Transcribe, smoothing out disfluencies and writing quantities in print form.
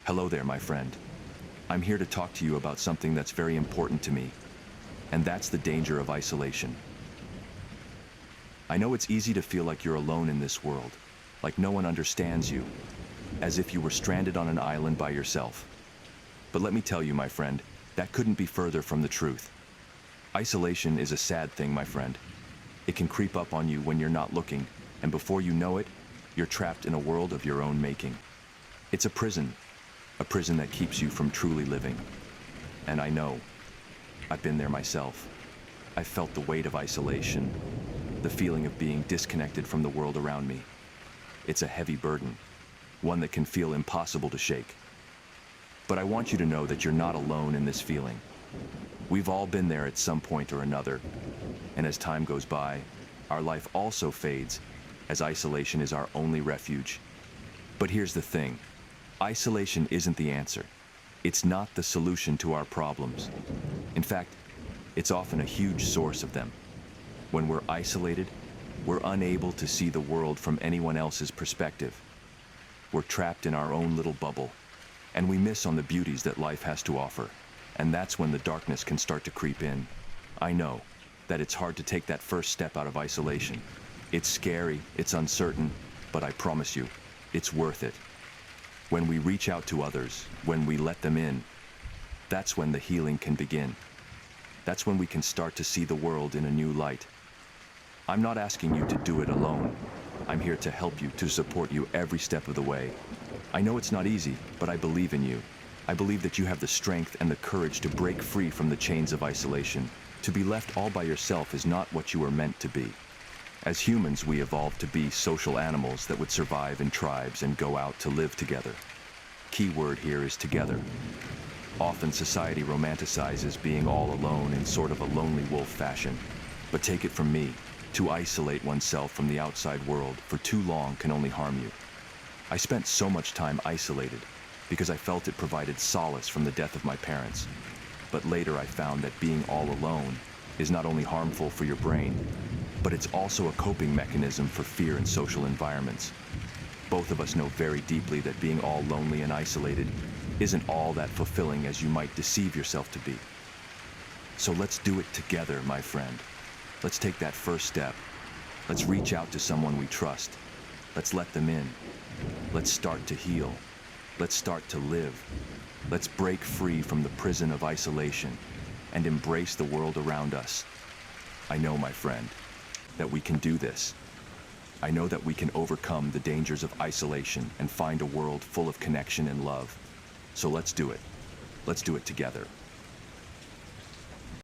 Hello there, my friend. I'm here to talk to you about something that's very important to me, and that's the danger of isolation. I know it's easy to feel like you're alone in this world, like no one understands you, as if you were stranded on an island by yourself. But let me tell you, my friend, that couldn't be further from the truth. Isolation is a sad thing, my friend. It can creep up on you when you're not looking, and before you know it, you're trapped in a world of your own making. It's a prison that keeps you from truly living. And I know, I've been there myself. I've felt the weight of isolation, the feeling of being disconnected from the world around me. It's a heavy burden, one that can feel impossible to shake. But I want you to know that you're not alone in this feeling. We've all been there at some point or another, and as time goes by, our life also fades, as isolation is our only refuge. But here's the thing. Isolation isn't the answer. It's not the solution to our problems. In fact, it's often a huge source of them. When we're isolated, we're unable to see the world from anyone else's perspective. We're trapped in our own little bubble, and we miss on the beauties that life has to offer. And that's when the darkness can start to creep in. I know that it's hard to take that first step out of isolation. It's scary, it's uncertain, but I promise you, it's worth it. When we reach out to others, when we let them in, that's when the healing can begin. That's when we can start to see the world in a new light. I'm not asking you to do it alone. I'm here to help you, to support you every step of the way. I know it's not easy, but I believe in you. I believe that you have the strength and the courage to break free from the chains of isolation. To be left all by yourself is not what you were meant to be. As humans, we evolved to be social animals that would survive in tribes and go out to live together. Key word here is together. Often society romanticizes being all alone in sort of a lonely wolf fashion. But take it from me, to isolate oneself from the outside world for too long can only harm you. I spent so much time isolated because I felt it provided solace from the death of my parents. But later I found that being all alone is not only harmful for your brain, but it's also a coping mechanism for fear in social environments. Both of us know very deeply that being all lonely and isolated isn't all that fulfilling as you might deceive yourself to be. So let's do it together, my friend. Let's take that first step. Let's reach out to someone we trust. Let's let them in. Let's start to heal. Let's start to live. Let's break free from the prison of isolation and embrace the world around us. I know, my friend, that we can do this. I know that we can overcome the dangers of isolation and find a world full of connection and love. So let's do it. Let's do it together.